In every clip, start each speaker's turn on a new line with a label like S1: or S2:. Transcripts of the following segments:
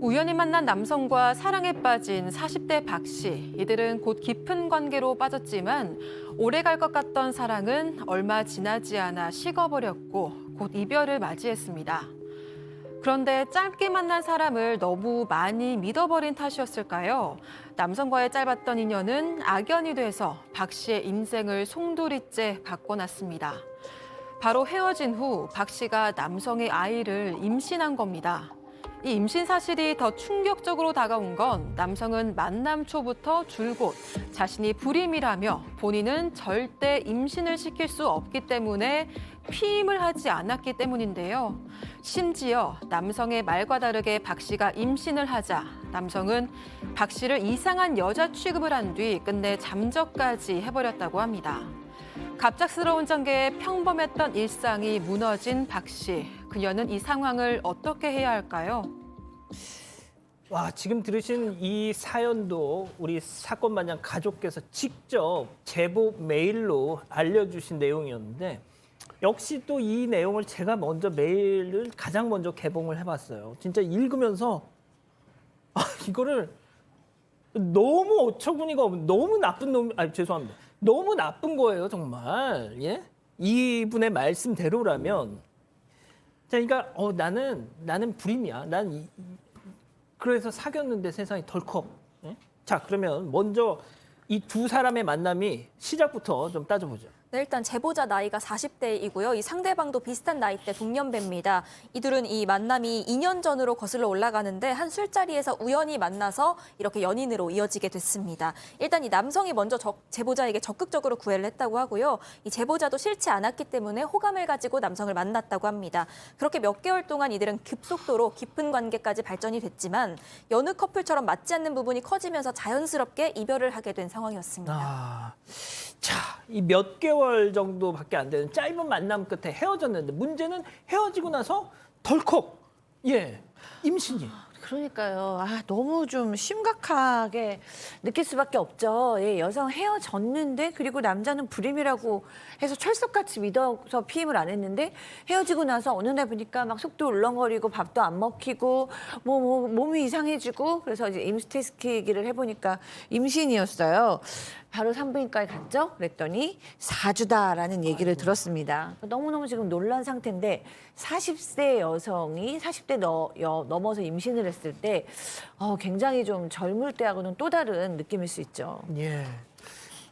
S1: 우연히 만난 남성과 사랑에 빠진 40대 박 씨. 이들은 곧 깊은 관계로 빠졌지만 오래 갈 것 같던 사랑은 얼마 지나지 않아 식어버렸고 곧 이별을 맞이했습니다. 그런데 짧게 만난 사람을 너무 많이 믿어버린 탓이었을까요? 남성과의 짧았던 인연은 악연이 돼서 박 씨의 인생을 송두리째 바꿔놨습니다. 바로 헤어진 후 박 씨가 남성의 아이를 임신한 겁니다. 이 임신 사실이 더 충격적으로 다가온 건 남성은 만남 초부터 줄곧 자신이 불임이라며 본인은 절대 임신을 시킬 수 없기 때문에 피임을 하지 않았기 때문인데요. 심지어 남성의 말과 다르게 박 씨가 임신을 하자 남성은 박 씨를 이상한 여자 취급을 한 뒤 끝내 잠적까지 해버렸다고 합니다. 갑작스러운 전개에 평범했던 일상이 무너진 박 씨. 그녀는 이 상황을 어떻게 해야 할까요?
S2: 와, 지금 들으신 이 사연도 우리 사건 마냥 가족께서 직접 제보 메일로 알려주신 내용이었는데 역시 또 이 내용을 제가 먼저 메일을 가장 먼저 개봉을 해봤어요. 진짜 읽으면서 이거를 너무 어처구니가 없는 너무 나쁜 놈, 죄송합니다. 너무 나쁜 거예요, 정말. 예? 이분의 말씀대로라면 자, 그러니까 나는 불임이야. 그래서 사귀었는데 세상이 덜컥. 예? 자, 그러면 먼저 이 두 사람의 만남이 시작부터 좀 따져보죠.
S3: 네, 일단 제보자 나이가 40대이고요. 이 상대방도 비슷한 나이대 동년배입니다. 이들은 이 만남이 2년 전으로 거슬러 올라가는데 한 술자리에서 우연히 만나서 이렇게 연인으로 이어지게 됐습니다. 일단 이 남성이 먼저 제보자에게 적극적으로 구애를 했다고 하고요. 이 제보자도 싫지 않았기 때문에 호감을 가지고 남성을 만났다고 합니다. 그렇게 몇 개월 동안 이들은 급속도로 깊은 관계까지 발전이 됐지만 여느 커플처럼 맞지 않는 부분이 커지면서 자연스럽게 이별을 하게 된 상황이었습니다.
S2: 자, 이 몇 개월 정도밖에 안 되는 짧은 만남 끝에 헤어졌는데 문제는 헤어지고 나서 덜컥 임신이.
S4: 그러니까요. 너무 좀 심각하게 느낄 수밖에 없죠. 예, 여성 헤어졌는데 그리고 남자는 불임이라고 해서 철석같이 믿어서 피임을 안 했는데 헤어지고 나서 어느 날 보니까 막 속도 울렁거리고 밥도 안 먹히고 몸이 이상해지고 그래서 이제 임스테스키기를 해보니까 임신이었어요. 바로 산부인과에 갔죠. 그랬더니 4주다라는 얘기를 들었습니다. 너무너무 지금 놀란 상태인데 40세 여성이 40대 넘어서 임신을 했을 때 굉장히 좀 젊을 때하고는 또 다른 느낌일 수 있죠.
S2: 예.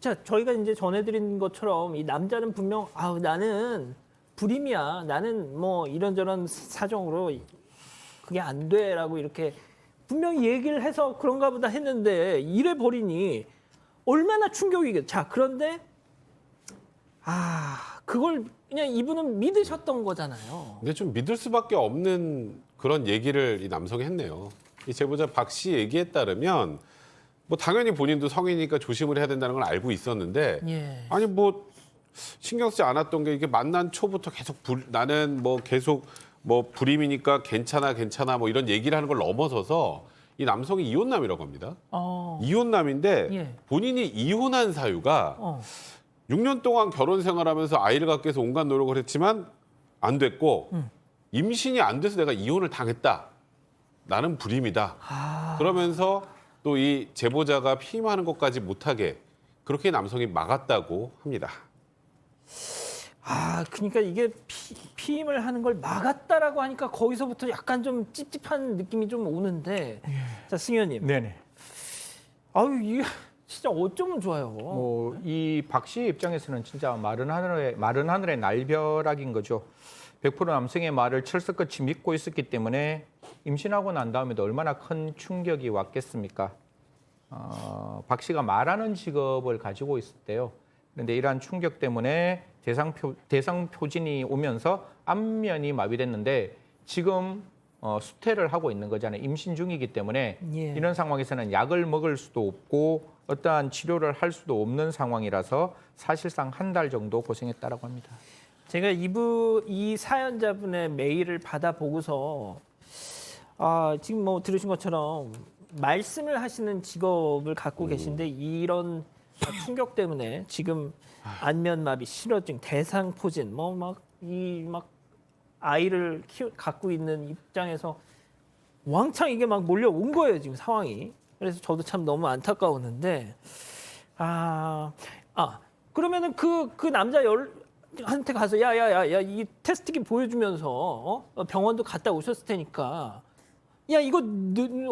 S2: 자, 저희가 이제 전해드린 것처럼 이 남자는 분명 나는 불임이야. 나는 뭐 이런저런 사정으로 그게 안 돼라고 이렇게 분명히 얘기를 해서 그런가 보다 했는데 이래 버리니 얼마나 충격이겠죠. 자, 그런데 그걸 그냥 이분은 믿으셨던 거잖아요.
S5: 근데 좀 믿을 수밖에 없는 그런 얘기를 이 남성이 했네요. 이 제보자 박 씨 얘기에 따르면 뭐 당연히 본인도 성인이니까 조심을 해야 된다는 걸 알고 있었는데 아니 뭐 신경 쓰지 않았던 게 이게 만난 초부터 계속 나는 뭐 계속 뭐 불임이니까 괜찮아 뭐 이런 얘기를 하는 걸 넘어서서 이 남성이 이혼남이라고 합니다. 이혼남인데 본인이 이혼한 사유가 6년 동안 결혼 생활하면서 아이를 갖기 위해서 온갖 노력을 했지만 안 됐고 임신이 안 돼서 내가 이혼을 당했다. 나는 불임이다. 그러면서 또 이 제보자가 피임하는 것까지 못하게 그렇게 남성이 막았다고 합니다.
S2: 그러니까 이게 피임을 하는 걸 막았다라고 하니까 거기서부터 약간 좀 찝찝한 느낌이 좀 오는데, 자, 승 의원님.
S6: 네네.
S2: 이게 진짜 어쩌면 좋아요.
S6: 이 박 씨 입장에서는 진짜 마른 하늘의 날벼락인 거죠. 100% 남성의 말을 철석같이 믿고 있었기 때문에 임신하고 난 다음에도 얼마나 큰 충격이 왔겠습니까? 박 씨가 말하는 직업을 가지고 있었대요. 그런데 이러한 충격 때문에 대상 표진이 오면서 안면이 마비됐는데 지금 수태를 하고 있는 거잖아요. 임신 중이기 때문에 이런 상황에서는 약을 먹을 수도 없고 어떠한 치료를 할 수도 없는 상황이라서 사실상 한 달 정도 고생했다라고 합니다.
S2: 제가 이 사연자분의 메일을 받아보고서 지금 뭐 들으신 것처럼 말씀을 하시는 직업을 갖고 계신데 이런 충격 때문에 지금 안면마비, 실어증, 대상포진, 아이를 갖고 있는 입장에서 왕창 이게 막 몰려온 거예요, 지금 상황이. 그래서 저도 참 너무 안타까웠는데, 그러면은 그 남자 한테 가서 야야야야 이 테스트기 보여주면서 병원도 갔다 오셨을 테니까 야 이거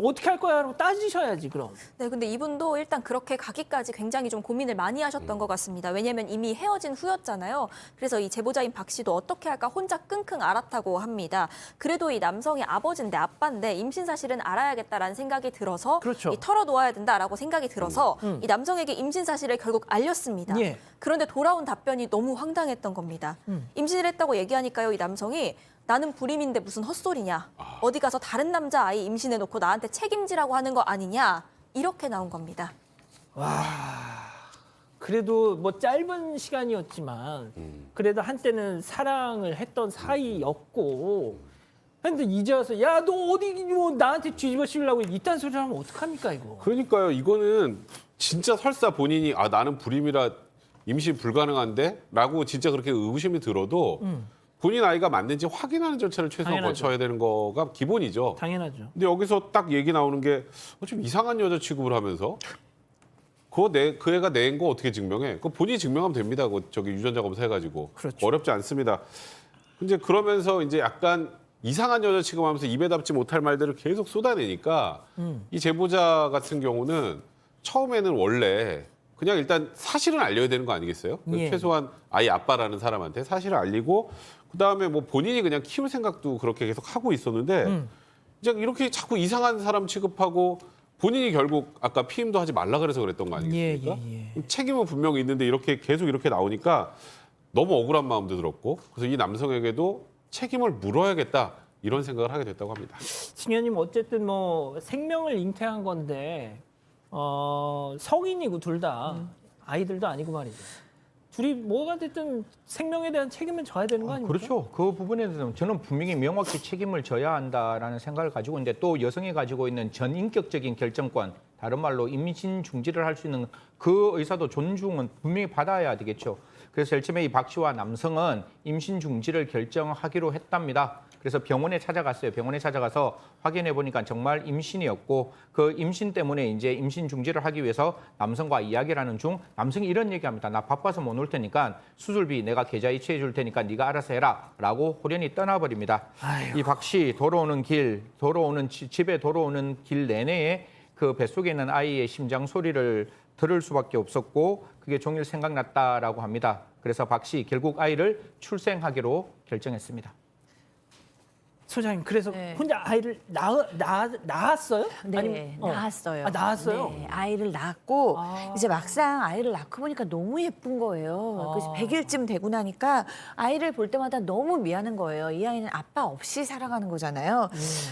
S2: 어떻게 할 거야? 라고 따지셔야지 그럼.
S3: 네, 근데 이분도 일단 그렇게 가기까지 굉장히 좀 고민을 많이 하셨던 것 같습니다. 왜냐하면 이미 헤어진 후였잖아요. 그래서 이 제보자인 박 씨도 어떻게 할까 혼자 끙끙 앓았다고 합니다. 그래도 이 남성이 아버지인데 아빠인데 임신 사실은 알아야겠다라는 생각이 들어서
S2: 그렇죠.
S3: 이 털어놓아야 된다라고 생각이 들어서 이 남성에게 임신 사실을 결국 알렸습니다.
S2: 예.
S3: 그런데 돌아온 답변이 너무 황당했던 겁니다. 임신을 했다고 얘기하니까요, 이 남성이 나는 불임인데 무슨 헛소리냐. 어디 가서 다른 남자 아이 임신해놓고 나한테 책임지라고 하는 거 아니냐. 이렇게 나온 겁니다.
S2: 그래도 뭐 짧은 시간이었지만 그래도 한때는 사랑을 했던 사이였고 근데 이제 와서 야 너 어디 뭐 나한테 뒤집어 씌우려고 이딴 소리 하면 어떡합니까 이거.
S5: 그러니까요. 이거는 진짜 설사 본인이 나는 불임이라 임신 불가능한데? 라고 진짜 그렇게 의구심이 들어도 본인 아이가 맞는지 확인하는 절차를 최소한
S2: 당연하죠.
S5: 거쳐야 되는 거가 기본이죠.
S2: 당연하죠.
S5: 근데 여기서 딱 얘기 나오는 게 좀 이상한 여자 취급을 하면서 그 애가 낸 거 어떻게 증명해? 그거 본인이 증명하면 됩니다. 저기 유전자 검사해가지고.
S2: 그렇죠.
S5: 어렵지 않습니다. 근데 그러면서 이제 약간 이상한 여자 취급하면서 입에 담지 못할 말들을 계속 쏟아내니까 이 제보자 같은 경우는 처음에는 원래 그냥 일단 사실은 알려야 되는 거 아니겠어요?
S2: 예.
S5: 최소한 아이 아빠라는 사람한테 사실을 알리고 그다음에 뭐 본인이 그냥 키울 생각도 그렇게 계속 하고 있었는데 이제 이렇게 자꾸 이상한 사람 취급하고 본인이 결국 아까 피임도 하지 말라 그래서 그랬던 거 아니겠습니까? 책임은 분명히 있는데 이렇게 계속 이렇게 나오니까 너무 억울한 마음도 들었고 그래서 이 남성에게도 책임을 물어야겠다 이런 생각을 하게 됐다고 합니다.
S2: 승현님 어쨌든 뭐 생명을 잉태한 건데 성인이고 둘 다 아이들도 아니고 말이죠. 둘이 뭐가 됐든 생명에 대한 책임은 져야 되는 거 아닙니까?
S6: 그렇죠. 그 부분에 대해서는 저는 분명히 명확히 책임을 져야 한다라는 생각을 가지고 있는데 또 여성이 가지고 있는 전인격적인 결정권, 다른 말로 임신 중지를 할 수 있는 그 의사도 존중은 분명히 받아야 되겠죠. 그래서 제일 처음에 이 박 씨와 남성은 임신 중지를 결정하기로 했답니다. 그래서 병원에 찾아갔어요. 병원에 찾아가서 확인해 보니까 정말 임신이었고 그 임신 때문에 이제 임신 중지를 하기 위해서 남성과 이야기를 하는 중 남성이 이런 얘기합니다. 나 바빠서 못 올 테니까 수술비 내가 계좌 이체해 줄 테니까 네가 알아서 해라라고 호련히 떠나버립니다. 이 박 씨 집에 돌아오는 길 내내에 그 뱃속에 있는 아이의 심장 소리를 들을 수밖에 없었고 그게 종일 생각났다라고 합니다. 그래서 박 씨 결국 아이를 출생하기로 결정했습니다.
S2: 소장님 그래서
S4: 네.
S2: 혼자 아이를 낳았어요?
S4: 네,
S2: 아니면,
S4: 낳았어요.
S2: 낳았어요?
S4: 네, 아이를 낳고 이제 막상 아이를 낳고 보니까 너무 예쁜 거예요. 그래서 100일쯤 되고 나니까 아이를 볼 때마다 너무 미안한 거예요. 이 아이는 아빠 없이 살아가는 거잖아요.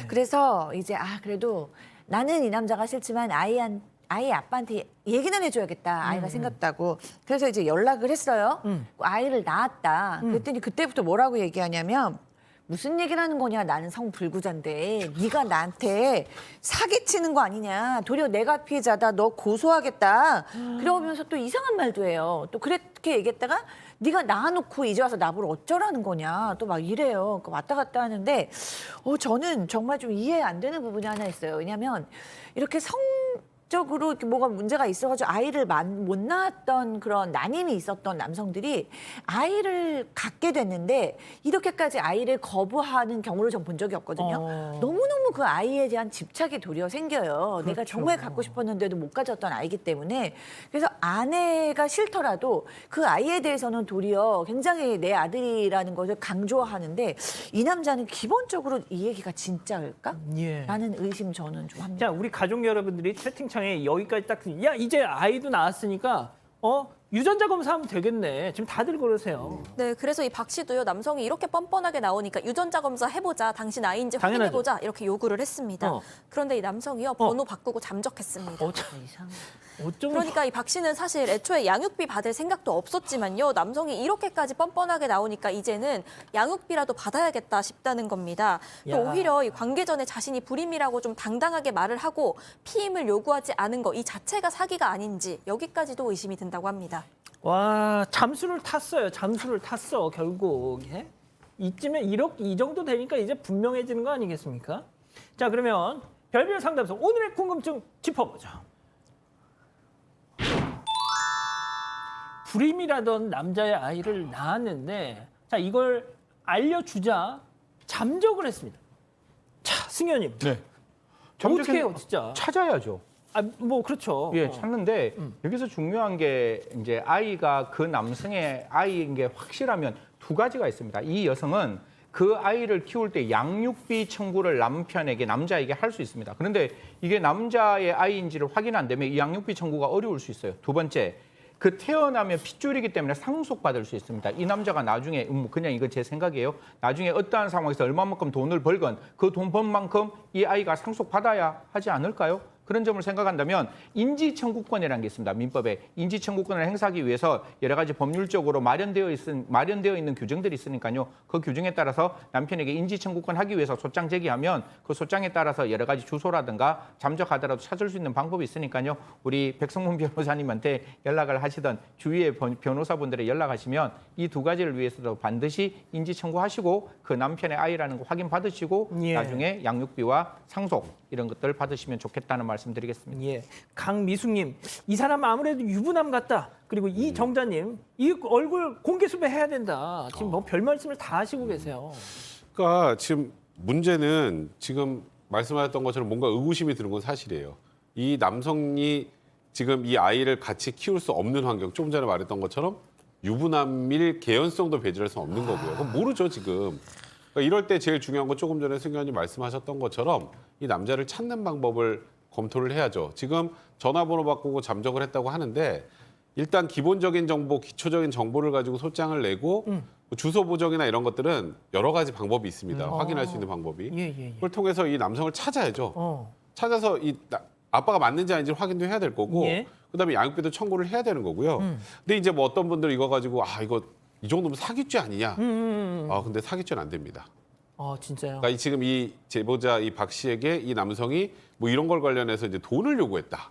S4: 그래서 이제 그래도 나는 이 남자가 싫지만 아이 아빠한테 얘기는 해줘야겠다. 아이가 생겼다고. 그래서 이제 연락을 했어요. 아이를 낳았다. 그랬더니 그때부터 뭐라고 얘기하냐면 무슨 얘기를 하는 거냐. 나는 성불구자인데 네가 나한테 사기치는 거 아니냐. 도리어 내가 피해자다. 너 고소하겠다. 그러면서 또 이상한 말도 해요. 또 그렇게 얘기했다가 네가 낳아놓고 이제 와서 나보러 어쩌라는 거냐. 또 막 이래요. 왔다 갔다 하는데 저는 정말 좀 이해 안 되는 부분이 하나 있어요. 왜냐하면 이렇게 적으로 이렇게 뭐가 문제가 있어가지고 아이를 못 낳았던 그런 난임이 있었던 남성들이 아이를 갖게 됐는데 이렇게까지 아이를 거부하는 경우를 전 본 적이 없거든요. 너무너무 그 아이에 대한 집착이 도리어 생겨요. 내가 정말 갖고 싶었는데도 못 가졌던 아이기 때문에. 그래서 아내가 싫더라도 그 아이에 대해서는 도리어 굉장히 내 아들이라는 것을 강조하는데 이 남자는 기본적으로 이 얘기가 진짜일까?
S2: 예.
S4: 라는 의심 저는 좀 합니다.
S2: 자, 우리 가족 여러분들이 채팅창에 여기까지 딱 야 이제 아이도 낳았으니까 유전자 검사하면 되겠네. 지금 다들 그러세요.
S3: 네, 그래서 이 박 씨도요, 남성이 이렇게 뻔뻔하게 나오니까 유전자 검사 해보자, 당신 아이인지
S2: 당연하죠.
S3: 확인해보자 이렇게 요구를 했습니다. 그런데 이 남성이요, 번호 바꾸고 잠적했습니다.
S2: 어쩜
S3: 그러니까 이 박 씨는 사실 애초에 양육비 받을 생각도 없었지만요. 남성이 이렇게까지 뻔뻔하게 나오니까 이제는 양육비라도 받아야겠다 싶다는 겁니다. 또
S2: 야.
S3: 오히려 이 관계 전에 자신이 불임이라고 좀 당당하게 말을 하고 피임을 요구하지 않은 거 이 자체가 사기가 아닌지 여기까지도 의심이 든다고 합니다.
S2: 와 잠수를 탔어요. 잠수를 탔어 결국. 예? 이쯤에 이 정도 되니까 이제 분명해지는 거 아니겠습니까? 자, 그러면 별별 상담소 오늘의 궁금증 짚어보죠. 불임이라던 남자의 아이를 낳았는데 자, 이걸 알려주자 잠적을 했습니다. 자, 승현님.
S6: 네.
S2: 어떻게 해요, 진짜?
S6: 찾아야죠.
S2: 아, 뭐 그렇죠.
S6: 예, 찾는데 여기서 중요한 게 이제 아이가 그 남성의 아이인 게 확실하면 두 가지가 있습니다. 이 여성은 그 아이를 키울 때 양육비 청구를 남자에게 할 수 있습니다. 그런데 이게 남자의 아이인지를 확인 안 되면 이 양육비 청구가 어려울 수 있어요. 두 번째, 그 태어나면 핏줄이기 때문에 상속받을 수 있습니다. 이 남자가 나중에 그냥 이거 제 생각이에요. 나중에 어떠한 상황에서 얼마만큼 돈을 벌건 그 돈 번 만큼 이 아이가 상속받아야 하지 않을까요? 그런 점을 생각한다면 인지청구권이라는 게 있습니다. 민법에 인지청구권을 행사하기 위해서 여러 가지 법률적으로 마련되어 있는 규정들이 있으니까요. 그 규정에 따라서 남편에게 인지청구권 하기 위해서 소장 제기하면 그 소장에 따라서 여러 가지 주소라든가 잠적하더라도 찾을 수 있는 방법이 있으니까요. 우리 백성문 변호사님한테 연락을 하시던 주위의 변호사분들에 연락하시면 이 두 가지를 위해서도 반드시 인지청구하시고 그 남편의 아이라는 거 확인받으시고
S2: 예.
S6: 나중에 양육비와 상속 이런 것들 받으시면 좋겠다는 말씀드리겠습니다.
S2: 예, 강미숙님, 이 사람 아무래도 유부남 같다. 그리고 이정자님, 이 얼굴 공개 수배해야 된다. 지금 뭐 별 말씀을 다 하시고 계세요.
S5: 그러니까 지금 문제는 지금 말씀하셨던 것처럼 뭔가 의구심이 드는 건 사실이에요. 이 남성이 지금 이 아이를 같이 키울 수 없는 환경, 조금 전에 말했던 것처럼 유부남일 개연성도 배제할 수 없는 거고요. 그건 모르죠, 지금. 그러니까 이럴 때 제일 중요한 건 조금 전에 승 의원님 말씀하셨던 것처럼 이 남자를 찾는 방법을 검토를 해야죠. 지금 전화번호 바꾸고 잠적을 했다고 하는데 일단 기본적인 정보, 기초적인 정보를 가지고 소장을 내고 뭐 주소 보정이나 이런 것들은 여러 가지 방법이 있습니다. 확인할 수 있는 방법이.
S2: 예.
S5: 그걸 통해서 이 남성을 찾아야죠.
S2: 어.
S5: 찾아서 아빠가 맞는지 아닌지 확인도 해야 될 거고
S2: 예.
S5: 그다음에 양육비도 청구를 해야 되는 거고요. 근데 이제 뭐 어떤 분들 이거 가지고 이거 이 정도면 사기죄 아니냐? 근데 사기죄는 안 됩니다.
S2: 진짜요?
S5: 그러니까 지금 이 제보자 이 박 씨에게 이 남성이 뭐 이런 걸 관련해서 이제 돈을 요구했다.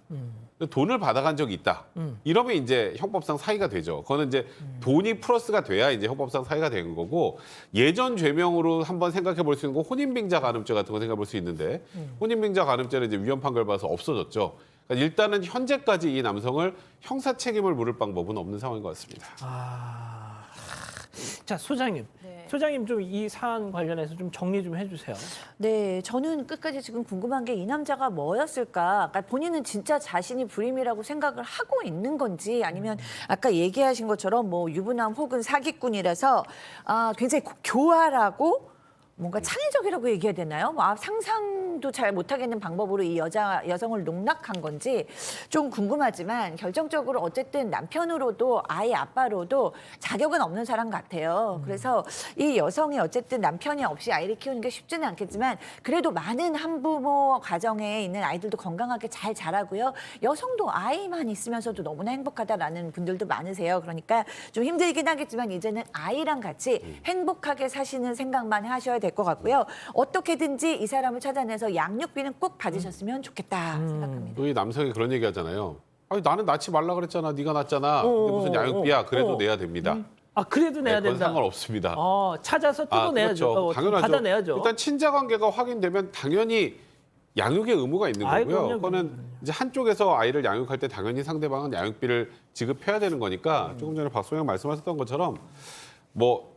S5: 돈을 받아간 적이 있다. 이러면 이제 형법상 사기가 되죠. 그거는 이제 돈이 플러스가 돼야 이제 형법상 사기가 되는 거고 예전 죄명으로 한번 생각해 볼 수 있는 거 혼인빙자 간음죄 같은 거 생각해 볼 수 있는데 혼인빙자 간음죄는 이제 위헌 판결 받아서 없어졌죠. 그러니까 일단은 현재까지 이 남성을 형사 책임을 물을 방법은 없는 상황인 것 같습니다.
S2: 자, 소장님.
S4: 네.
S2: 소장님 좀 이 사안 관련해서 좀 정리 좀 해주세요.
S4: 네, 저는 끝까지 지금 궁금한 게 이 남자가 뭐였을까? 아까 본인은 진짜 자신이 불임이라고 생각을 하고 있는 건지 아니면 아까 얘기하신 것처럼 뭐 유부남 혹은 사기꾼이라서 굉장히 교활하고 뭔가 창의적이라고 얘기해야 되나요? 상상도 잘 못하겠는 방법으로 이 여성을 농락한 건지 좀 궁금하지만 결정적으로 어쨌든 남편으로도 아이 아빠로도 자격은 없는 사람 같아요. 그래서 이 여성이 어쨌든 남편이 없이 아이를 키우는 게 쉽지는 않겠지만 그래도 많은 한부모 가정에 있는 아이들도 건강하게 잘 자라고요. 여성도 아이만 있으면서도 너무나 행복하다라는 분들도 많으세요. 그러니까 좀 힘들긴 하겠지만 이제는 아이랑 같이 행복하게 사시는 생각만 하셔야 될 것 같고요. 어떻게든지 이 사람을 찾아내서 양육비는 꼭 받으셨으면 좋겠다 생각합니다.
S5: 또 이 남성이 그런 얘기 하잖아요. 나는 낳지 말라 그랬잖아. 네가 낳았잖아. 근데 무슨 양육비야. 그래도 내야 됩니다.
S2: 그래도 내야
S5: 그건
S2: 된다.
S5: 상관없습니다.
S2: 찾아서 뜯어내야죠.
S5: 그렇죠. 당연하죠.
S2: 받아내야죠.
S5: 일단 친자 관계가 확인되면 당연히 양육의 의무가 있는 거고요.
S2: 그럼요.
S5: 그거는 이제 한쪽에서 아이를 양육할 때 당연히 상대방은 양육비를 지급해야 되는 거니까 조금 전에 박소영 말씀하셨던 것처럼 뭐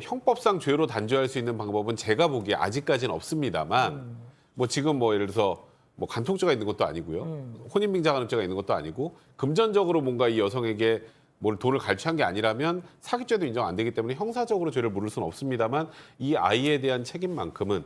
S5: 형법상 죄로 단죄할 수 있는 방법은 제가 보기에 아직까지는 없습니다만 뭐 지금 뭐 예를 들어서 뭐 간통죄가 있는 것도 아니고요. 혼인빙자 간음죄가 있는 것도 아니고 금전적으로 뭔가 이 여성에게 돈을 갈취한 게 아니라면 사기죄도 인정 안 되기 때문에 형사적으로 죄를 물을 수는 없습니다만 이 아이에 대한 책임만큼은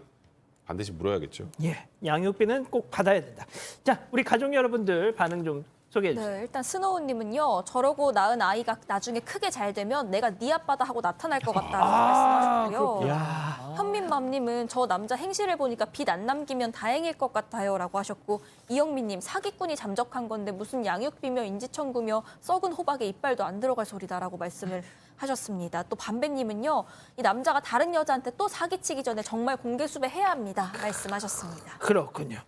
S5: 반드시 물어야겠죠.
S2: 예, 양육비는 꼭 받아야 된다. 자, 우리 가족 여러분들 반응 좀 소개해 주세요.
S3: 네, 일단 스노우님은요. 저러고 낳은 아이가 나중에 크게 잘 되면 내가 네 아빠다 하고 나타날 것 같다라고 말씀하셨고요. 현민맘님은 저 남자 행실을 보니까 빚 안 남기면 다행일 것 같아요라고 하셨고 이영민님 사기꾼이 잠적한 건데 무슨 양육비며 인지청구며 썩은 호박에 이빨도 안 들어갈 소리다라고 말씀을 하셨습니다. 또 반배님은요. 이 남자가 다른 여자한테 또 사기치기 전에 정말 공개 수배해야 합니다. 말씀하셨습니다.
S2: 그렇군요.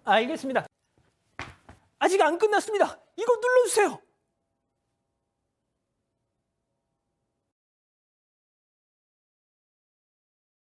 S2: 알겠습니다. 아직 안 끝났습니다. 이거 눌러주세요.